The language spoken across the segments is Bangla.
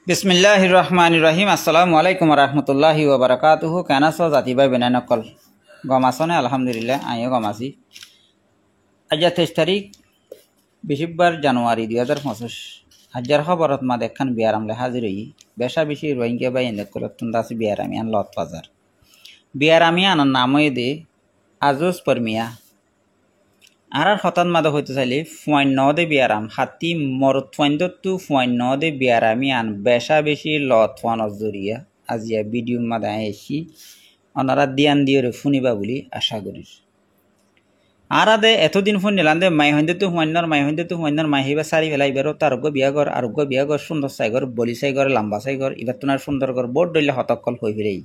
বিসমিল্লাহির রহমানির রহিম। আসসালামু আলাইকুম রহমতুল্লাহি ওবরাকাতুহু। কেন আছো জাতি ভাই বেনাই নকল গম আছো না? আলহামদুলিল্লাহ আমিও গম আছি। আজ 23 তারিখ বৃহস্পতিবার জানুয়ারি 2025। হাজার খবরত মা দেখান বিয়ারামলে হাজির হই বেশা বেশি রোহিঙ্গা বাই এনকলতুন দাসি বিয়ারামিয়ান লত বাজার বিয়ারামিয়ান নামই দে আজুস পরমিয়া আর হঠাৎ মাদে হইতে চাইলে ফুয়াইন দে বিয়ারাম হাতি মরত ফুয়াইন্দু ফুয়াইন দে বিয়ারামি আন বেশা বেশি লত ফোয়ানোর জরিয়া আজিয়া ভিডিও মাদে আইসি ওনারা দিয়ান দিয়ে শুনিবা বলি আশা করি। আর আদে এতদিন ফোন নিলাম দে মাই হইন্দু হুয়াইনার মাই হইবা সারি ফেলাই এবারও তারোগ্য বিয়া ঘর আরোগ্য বিয়া ঘর সুন্দর সাইঘর বলি সাইঘর লম্বা সাইঘর এবার তোনার সুন্দর ঘর বোর্ড ডইলে হতকল হয়ে ফিরেই।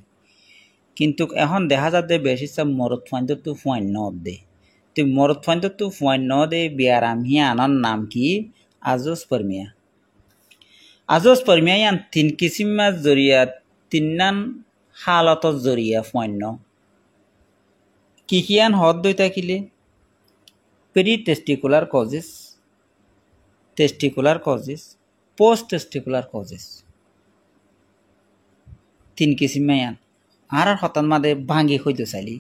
কিন্তু এখন দেখা যাতে বেশি সব মরত ফুয়াইন্দু ফুয়াইন দে তুই মরত ফাইন্দু ফুয়াইন দে বিয়ারামিয়া আনার নাম কি আজোস পরমিয়া। আজোস পরমিয়া ইয়ান তিন কিসিমার জরিয়া তিনান হালতর জরিয়া ফুয়াইন কি আন হদ দই থাকিলে pre testicular causes post testicular causes তিন কিসিমায়ান আর হতান মাদে ভাঙি হইতে চাইলি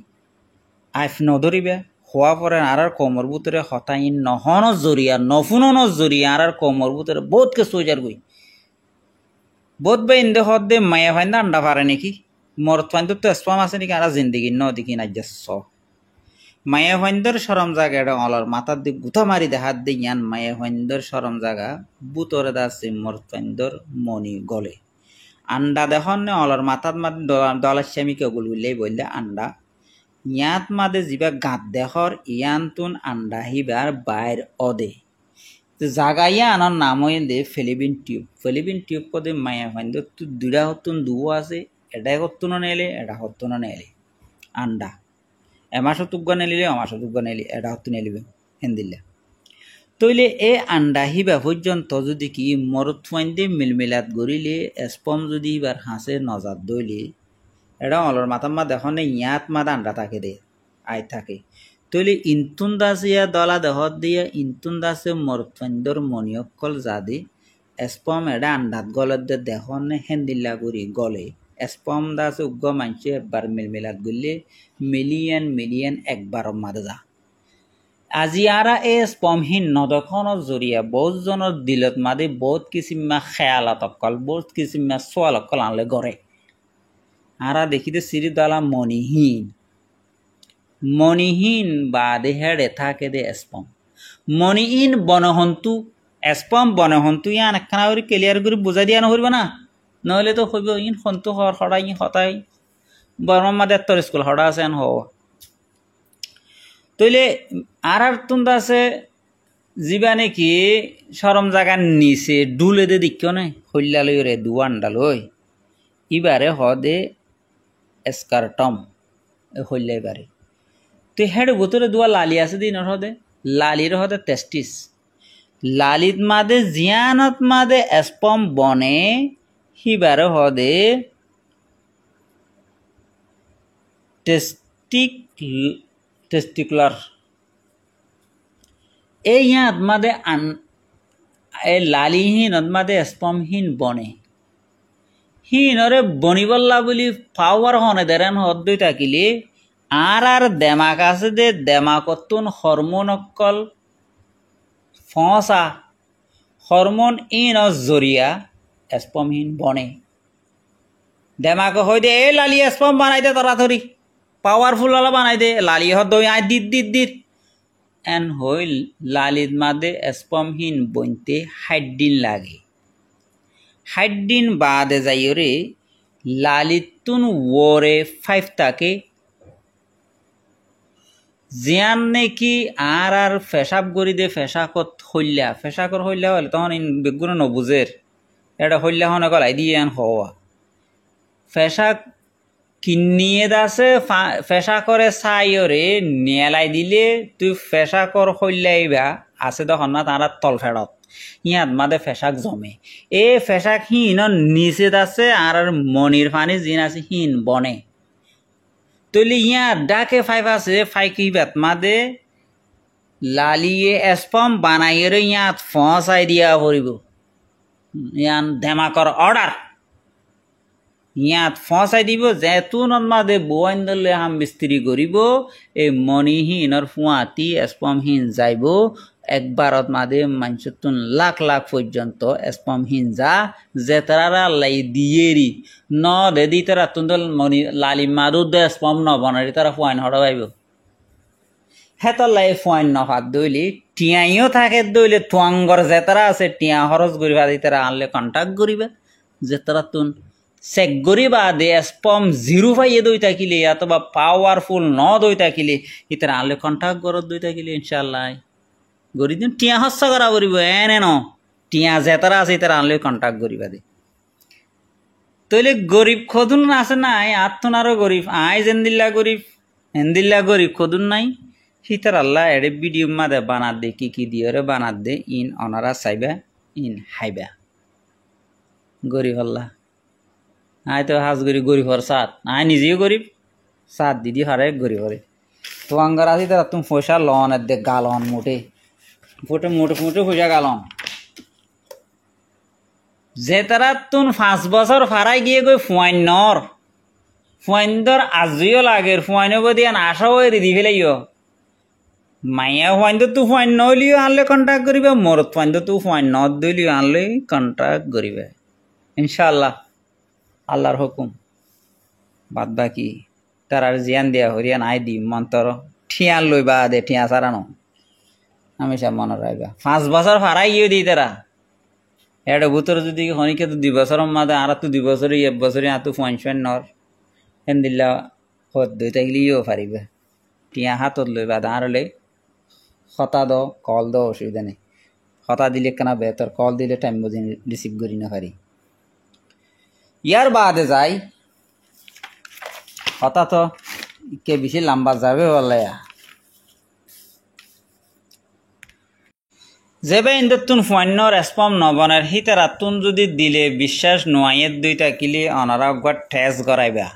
আইফ নধরিবে হওয়া পরে আর কমর ভিতরে হতাই নহনর জরিয়া নফুনর জরিয়া আর কমর ভিতরে বহুত কে সোজার গই বহুত বাই ইন্দে হদ দে মায়া ফাইন্দা আন্ডা পারে নাকি মরত ফাইন্দ তো স্পাম আছে নাকি আর জিন্দগি ন দেখি না যাচ্ছ মায়া ফাইন্দর সরম জায়গা এটা অলর মাথার দিক গুথা মারি দেখাত দে ইয়ান মায়া ফাইন্দর সরম জায়গা বুতরে দাসে মরত ফাইন্দর মনি গলে আন্ডা দেখুন নে অলর মাথার মাত দলার শ্যামিকে গুল গুললেই বললে আন্ডা ইয়াত মাদে যিবা গাঁত দেখর ইয়ান আন্ডা হিবার বাইর অদে জাগা ইয়া আনার নাম হয়ে দে ফেলিবিন টিউব পদে মায়া ফাইন্দ দুইটা হতুন দুও আছে এটাই হতুন নেলে এটা হতুন নেলে আন্ডা এমাসও তুগ্গ নেলিলে অমাসও তুগ্গ নেলি এটা হতুন নেলিবে হেন্দিলে তইলে এ আন্ডা হিবা পর্যন্ত যদি কি মরত ফাইন্দে মিলমিলাত গড়িলে স্পম যদি এবার হাসে নজাত দইলে এটা অলর মাথার মা দেখো নে ইয়াত মাদ আন্ডা থাকে দে আই থাকে তইলে ইন্তুন দাস ইয়া দলা দেহত দিয়া ইন্তুন দাসে মরতফাইন্দর মনিয়কল জাদি স্পম এটা আন্ডাত গলত দে দেখো নে হেন্দিল্লা করি গলে স্পম দাস উগ্গ মানছে একবার মিলমিলাত গলে মিলিয়ন একবার মাদে যা আজি আরা এ স্পমহীন নদখনৰ জৰিয়া বহুতজনৰ দিলত মাদে বহুত কিসিমা খেয়ালত অকল বহুত কিসিমা সোয়াল অকল আনলে গড়ে আরা দেখিতে সিরি দলা মনিহীন বাদে হেড়ে থাকে দে স্পম মনিহীন বনহন্তু স্পম বনহন্তু ইয়ান একখানা করে ক্লিয়ার করে বুঝাই দিয়া নহরিব না নহলে তো হইব ইন হন্তু হড়াই হতাই বর্মা মাদের তোর স্কুল হড়া আছে এন হওয়া তইলে আর তুন্দা আছে যিবা নাকি সরম জায়গার নিচে ডুলে দে দিক্য নাই হইলা লই রে দুয়ান্ডা লই ইবারে হদে এসকারটম হইলাই বারে তুই হেড ভিতরে দুয়া লালি আছে দিন হদে লালির হদে টেস্টিস লালিত মাদে জিয়ানত মাদে স্পম বনে হিবারে হদে টেস্টিকুলার এই ইয়াত মাদে এই লালিহীনত মাদে স্পমহীন বনে হিনরে বনিবল্লা বলি পাওয়ার হনে দেরেন হদ্দই থাকিলে আর দেমাক আছে দে দেমাকতুন হরমোন অকল ফসা হরমোন ইন জরিয়া স্পমহীন বনে দেমাক হই দে এ লালি স্পম বানাই দে তাড়াতাড়ি পাওয়ারফুল হলা বানাই দে লালি হদ্দই আই দিত এন হইল লালিত মাদে স্পমহীন বইতে 60 দিন লাগে 60 দিন বাদে যাইরে লালিতুন ওরে 5 থাকে জিয়ান নাকি আর ফেসাব করি দে ফেসাকত ফেসাকর হইলা হলে তখন বেগুন নবুজের এটা হইলা হনে গলাই দিয়ে আন হওয়া ফেসাক কিনিয়ে দাসে ফেসাকরে চাইরে নেলাই দিলে তুই ফেসাকর হইলাইবা আছে তখন না তারা তল ফেরত ইয়াত মাদে ফেসাক জমে এ ফেসাক হিন নিচে আছে আর মনির ফানি জিন আছে হিন বনে তইলে ইয়াত ডাকে ফাইভ আছে ফাইকিবাত মাদে লালিয়ে স্পম বানাইরে ইয়াত ফসাই দিয়া পড়িব ইয়ান ধেমাকর অর্ডার ইয়াত ফসাই দিব যেতুন মাদে বোয়াইন দলে হাম বিস্ত্রি করিব এই মণিহীনৰ ফুৱাতি স্পমহীন যাইব একবারত মাদে মানুষতুন লাখ লাখ পর্যন্ত স্পমহীন যা যেতারা লাই দিয়েরি ন দে দি তারা তুন্দল মনি লালি মাদু দে স্পম ন বনারি তারা ফুয়াইন হড়াইব হেতর লাই ফুয়াইন ন হাত দইলি টিয়াইও থাকে দইলে তুয়াঙ্গর যেতারা আছে টিয়া খরচ করিবা দি তারা আনলে কন্টাক্ট করিবা যেতারা তুন চেক করিবা দে স্পম জিরো পাইয়ে দই থাকিলে অথবা পাওয়ারফুল ন দই থাকিলে ইতারা আনলে কন্টাক্ট করত দই থাকিলে ইনশাআল্লাহ গরি দিন টিয়া হস্য করা করিব এনে ন টিয়া যেতারা আছে তারা আনলে কন্টাক্ট করিবা দে তইলে গরিব খদুন আছে নাই আত্মন আরো গরিব আই জেন্দিল্লা গরিব হেন্দিল্লা গরিব খদুন নাই হিতার আল্লাহ এডে ভিডিও মাদে বানাত দে কি দিয়রে বানাত দে ইন অনারা চাইবা ইন হাইবা গরিব আল্লাহ আই তো হাজ গরিব হর সাত আই নিজেও গরিব সাত দিদি হারে গরিব হরে তো আঙ্গার আছে তারা তুমি পয়সা লন দে গালন মোটে ফুটে মোটে ফুটে পয়সা গালন যে তারা তুন 5 বছর ফারাই গিয়ে গই ফুয়াইন্দর আজিও লাগের ফুয়াইনো বদিয়ান আশা হয়ে দিদি ফেলাইও মাইয়া ফুয়াইন্দ তু ফুয়াইন নলিও আনলে কন্টাক্ট করিবে মরত ফুয়াইন্দ তু ফুয়াইন ন দলিও আনলে কন্টাক্ট করিবে ইনশাআল্লাহ আল্লাহর হুকুম বাদ বাকি তারার জিয়ান দিয়া হরিয়ান আই দি মন্তর ঠিয়া লইবা দে ঠিয়া সারানো হামেশা মনে রাখবা 5 বছর ফারাই গিয়ে দিই তারা এটা ভূতর যদি হনিকে তো 2 বছর মাদে আর তো 2 বছর 1 বছর আতো ফাইন নর হেন্দিল্লা হত দই তাইলিও পারিবে টিয়া হাতত লইবা দাঁড়লে হতা দ কল দ অসুবিধা নেই হতা দিলে কেনা বেতর কল দিলে টাইম বুঝি রিসিভ করি না পারি ইয়ার বাদে যাই হতা তো কে বেশি লম্বা যাবে বলে যেবে ইন্দুন ফন্যর স্পম নবনের হিতারাতুন যদি দিলে বিশ্বাস নোয়াইয়ের দুইটা কিলি অনারা গট টেস্ট করাইবা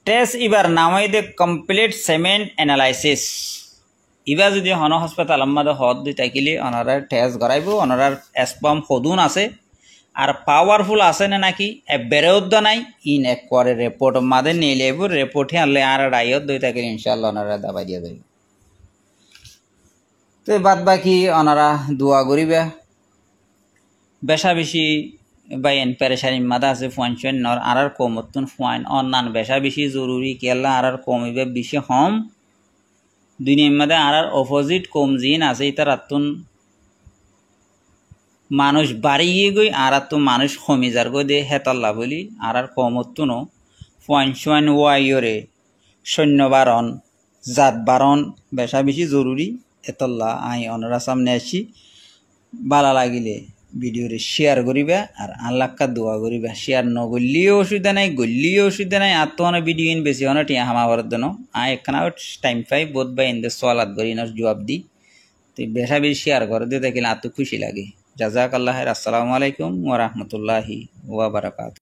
টেস্ট এবার নামাই দে কমপ্লিট সেমেন্ট অ্যানালাইসিস এবার যদি হন হসপিটাল আমাদের হদ দুইটা কিলি অনারা টেস্ট করাইব অনারার স্পম সদুন আছে আর পাওয়ারফুল আছে না নাকি বেরোদ্দ নাই ইন এক করে রিপোর্ট মাদে নিয়ে লেব রিপোর্টে আনলে আর রাইয়ত দুইটা কিলি ইনশাআল্লাহ অনারা দাবাই দিয়ে দেবে তো বাদ বাকি অনারা দোয়া করিবা বেশা বেশি বাইন পেরেশানি মাদা আছে ফুয়ান নর আর কমতুন ফুয়ান অন্যান বেশা বেশি জরুরি কেলা আর কমিবে বেশি হম দুনিয়ার মধ্যে আর অপোজিট কম জিন আছে ইতার আতুন মানুষ বাড়িয়ে গই আর তো মানুষ কমি যার গো দে হেতাল্লা বলি আর কমতুনো ফুয়ান ওয়াইরে সৈন্য বারণ জাত বারণ বেশা বেশি জরুরি এতল্লা আই অনরা সামনে আসি বালা লাগিলে ভিডিওরে শেয়ার করিবা আর আল্লাহকা দোয়া করিবা শেয়ার নগলিও অসুবিধা নাই গলিও অসুবিধা নাই আর তো অনেক ভিডিও ইন বেশি অনেক টিয়া হামাবার দেন আই একখানা টাইম পাই বোধ বা ইন্দে সলাদ করি না জবাব দি তো বেশা বেশি শেয়ার করে দিয়ে দেখিলে আর তো খুশি লাগে জাজাক আল্লাহ আসসালামু আলাইকুম ওয়া রাহমাতুল্লাহি ওয়া বারাকাতুহু।